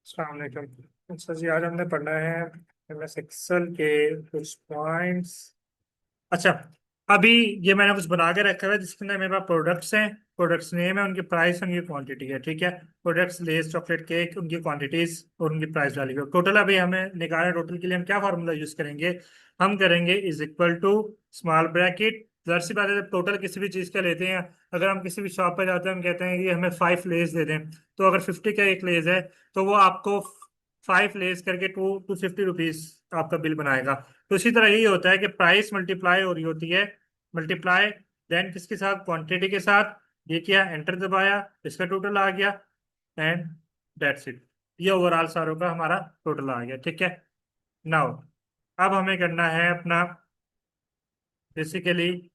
अस्सलाम वालेकुम। अच्छा जी, आज हमने पढ़ना है एमएस एक्सेल के कुछ पॉइंट्स। अच्छा, अभी ये मैंने कुछ बना के रखा है जिसके अंदर मेरे पास प्रोडक्ट्स हैं। प्रोडक्ट्स नेम है, उनकी प्राइस, उनकी क्वांटिटी है। ठीक है। प्रोडक्ट्स लेस चॉकलेट केक, उनकी क्वांटिटीज और उनकी प्राइस डाली हुई टोटल। अभी हमें निकालना, टोटल के लिए हम क्या फार्मूला यूज करेंगे? हम करेंगे is equal to small bracket. जाहिर सी बात है, जब टोटल किसी भी चीज का लेते हैं, अगर हम किसी भी शॉप पर जाते हैं, हम कहते हैं कि हमें 5 लेस दे दें, तो अगर 50 का एक लेस है तो वो आपको 5 लेस करके 250 रुपीज आपका बिल बनाएगा। तो इसी तरह यही होता है कि प्राइस मल्टीप्लाई हो रही होती है। मल्टीप्लाई देन किसके साथ? क्वांटिटी के साथ। ये किया, एंटर दबाया, इसका टोटल आ गया एंड दैट्स इट। ये ओवरऑल सारों का हमारा टोटल आ गया। ठीक है। नाउ अब हमें करना है अपना बेसिकली,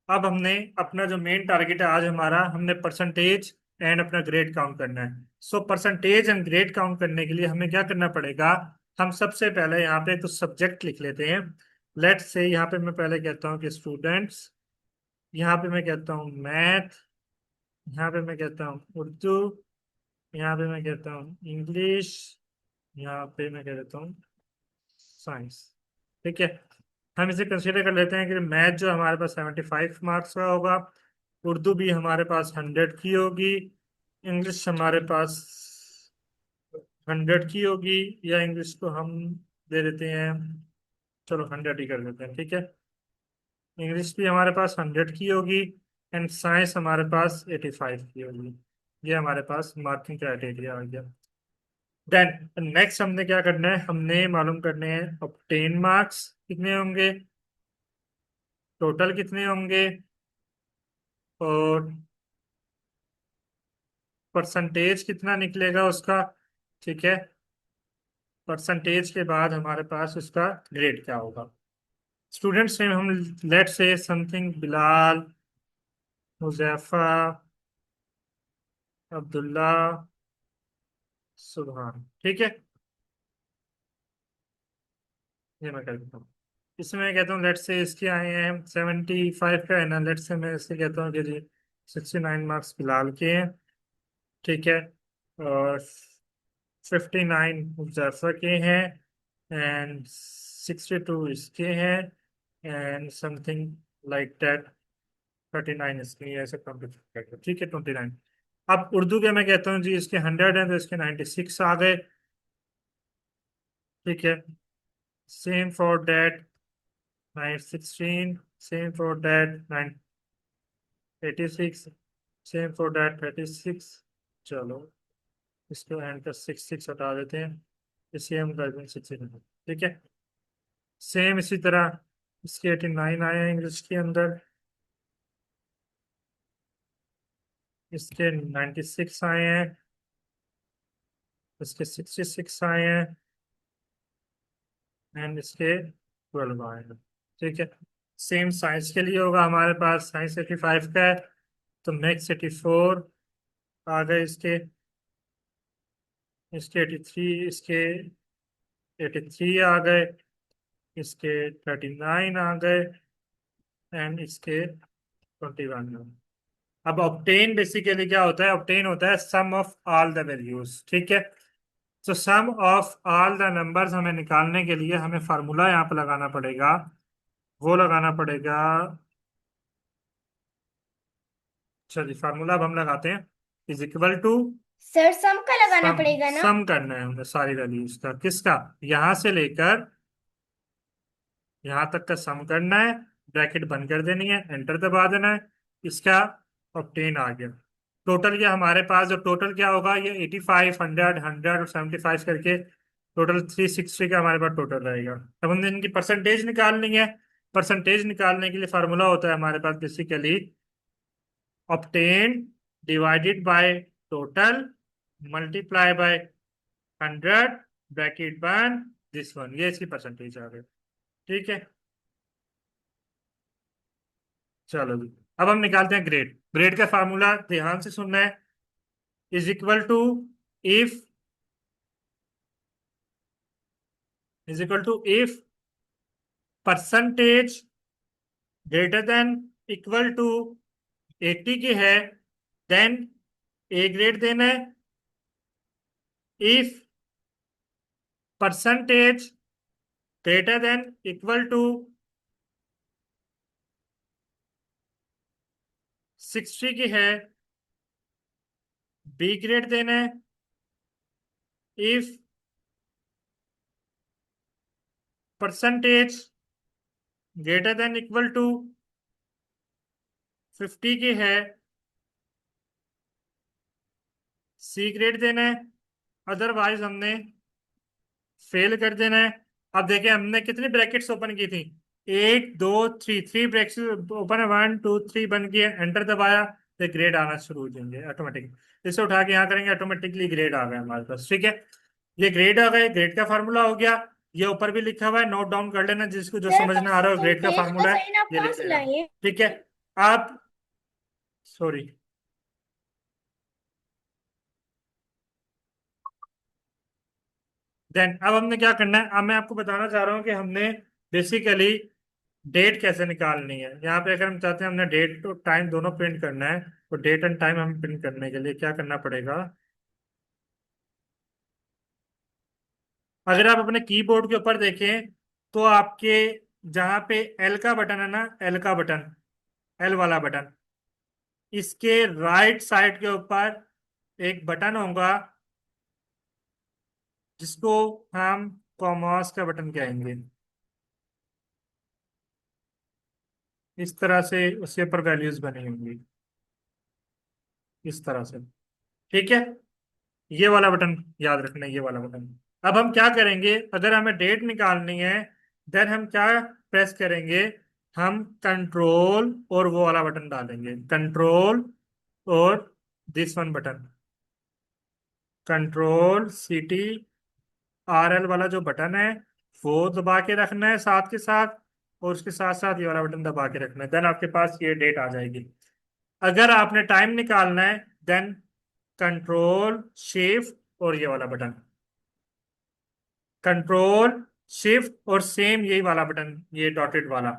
अब हमने अपना जो मेन टारगेट है आज हमारा, हमने परसेंटेज एंड अपना ग्रेड काउंट करना है। So percentage and grade count करने के लिए हमें क्या करना पड़ेगा? हम सबसे पहले यहाँ पे कुछ सब्जेक्ट लिख लेते हैं। लेट से यहाँ पे मैं पहले कहता हूँ कि स्टूडेंट्स, यहाँ पे मैं कहता हूँ मैथ, यहाँ पे मैं कहता हूँ उर्दू, यहाँ पे मैं कहता हूँ इंग्लिश, यहाँ पे मैं कह देता हूँ साइंस। ठीक है। हम इसे कंसीडर कर लेते हैं कि मैथ जो हमारे पास 75 मार्क्स का होगा, उर्दू भी हमारे पास 100 की होगी, इंग्लिश हमारे पास 100 की होगी, या इंग्लिश को हम दे देते हैं, चलो 100 ही कर देते हैं। ठीक है। इंग्लिश भी हमारे पास 100 की होगी एंड साइंस हमारे पास 85 की होगी। ये हमारे पास मार्किंग क्राइटेरिया आ गया। देन नेक्स्ट हमने क्या करना है? हमने मालूम करने हैं ऑब्टेन मार्क्स कितने होंगे, टोटल कितने होंगे, और परसेंटेज कितना निकलेगा उसका। ठीक है। परसेंटेज के बाद हमारे पास उसका ग्रेड क्या होगा। स्टूडेंट्स में हम लेट से समथिंग बिलाल, हुजैफा, अब्दुल्ला, सुबहान। ठीक है। ये मैं कर देता हूँ। इसमें मैं कहता हूँ लेट से इसके आए हैं 75 का है ना, लेट से मैं इससे कहता हूँ कि जी 69 मार्क्स बिलाल के हैं। ठीक है। और 59 मुजफ्फर के हैं एंड 62 इसके हैं एंड समथिंग लाइक दैट 39 इसके, ऐसे कंप्लीट करके। ठीक है। 29। अब उर्दू के मैं कहता हूँ जी इसके 100 है तो इसके 96 आ गए। ठीक है। Same for that 916, same for that 986, same for that 36। चलो इसको एंड का 66 हटा देते हैं, इसे हम कर दें 69। ठीक है। सेम इसी तरह इसके 89 आए हैं इंग्लिश के अंदर, इसके 96 आए हैं, इसके 66 आए हैं एंड इसके 12 आए हैं। ठीक है। सेम साइंस के लिए होगा, हमारे पास साइंस 85 का है तो मैथ्स 84 आ गए इसके, इसके 83, इसके 83 आ गए, इसके 39 आ गए एंड इसके 21 आ गए। अब ऑब्टेन बेसिकली क्या होता है? ऑब्टेन होता है सम ऑफ ऑल द वैल्यूज। ठीक है। तो सम ऑफ ऑल द नंबर्स हमें निकालने के लिए हमें फार्मूला यहाँ पे लगाना पड़ेगा। वो लगाना पड़ेगा, चलिए फार्मूला अब हम लगाते हैं। इज इक्वल टू सर सम का लगाना सम, पड़ेगा ना। सम करना है हमें सारी वैल्यूज का। किसका? यहां से लेकर यहां तक का सम करना है, ब्रैकेट बंद कर देनी है, एंटर दबा देना है। इसका ऑब्टेन आ गया। टोटल ये हमारे पास जो टोटल क्या होगा, ये 85, 100, 100 और 75 करके टोटल 360 का हमारे पास टोटल रहेगा। अब हमने इनकी परसेंटेज निकालनी है। परसेंटेज निकालने के लिए फार्मूला होता है हमारे पास basically obtain divided by total multiply by 100 bracket बंद दिस वन, ये इसकी परसेंटेज आ गई। ठीक है। चलो जी, अब हम निकालते हैं ग्रेड। ग्रेड का फार्मूला ध्यान से सुनना है। Is equal to if, is equal to if percentage greater than equal to 80 की है, देन ए ग्रेड देना है। If percentage greater than equal to 60 की है, बी ग्रेड देना है। If percentage greater than equal to 50 की है, सी ग्रेड देना है। अदरवाइज हमने फेल कर देना है। अब देखिए हमने कितनी ब्रैकेट्स ओपन की थी, एक दो थ्री, थ्री ब्रैकेट्स ओपन है, वन टू थ्री बन गया, एंटर दबाया तो ग्रेड आना शुरू हो जाएंगे ऑटोमेटिक। इसे उठा के यहाँ करेंगे, ऑटोमेटिकली ग्रेड आ गया हमारे पास। ठीक है, ये ग्रेड आ गए, ग्रेड का फार्मूला हो गया। ये ऊपर भी लिखा हुआ है, नोट डाउन कर लेना, जिसको जो सर समझ में आ रहा हो, ग्रेड का पेज का फार्मूला है, सही नाम ये कहाँ लिख से लेना। लाएंगे? ठीक है, आप सॉरी, देन अब हमने क्या करना है, अब मैं आपको बताना चाह रहा हूँ कि हमने बेसिकली डेट कैसे निकालनी है। यहाँ पे अगर हम चाहते हैं हमने डेट और टाइम दोनों प्रिंट करना है, तो डेट एंड टाइम हम प्रिंट करने के लिए क्या करना पड़ेगा। अगर आप अपने कीबोर्ड के ऊपर देखें तो आपके जहाँ पे एल का बटन है ना, एल का बटन, एल वाला बटन, इसके राइट साइड के ऊपर एक बटन होगा जिसको हम कॉमर्स का बटन कहेंगे। इस तरह से उसके ऊपर वैल्यूज बनी होंगी, इस तरह से। ठीक है, ये वाला बटन याद रखना है, ये वाला बटन। अब हम क्या करेंगे, अगर हमें डेट निकालनी है, देन हम क्या प्रेस करेंगे, हम कंट्रोल और वो वाला बटन डालेंगे, कंट्रोल और दिस वन बटन, कंट्रोल सीटी आर एल वाला जो बटन है वो दबा के रखना है साथ के साथ, और उसके साथ साथ ये वाला बटन दबा के रखना है, देन आपके पास ये डेट आ जाएगी। अगर आपने टाइम निकालना है, देन कंट्रोल शिफ्ट और ये वाला बटन, कंट्रोल शिफ्ट और सेम यही वाला बटन, ये डॉटेड वाला।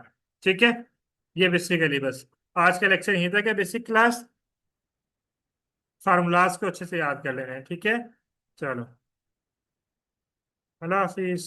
ठीक है, ये बेसिकली बस आज का लेक्चर यहीं तक है। बेसिक क्लास, फार्मूलाज को अच्छे से याद कर लेना है। ठीक है, चलो, अल्लाह हाफिज।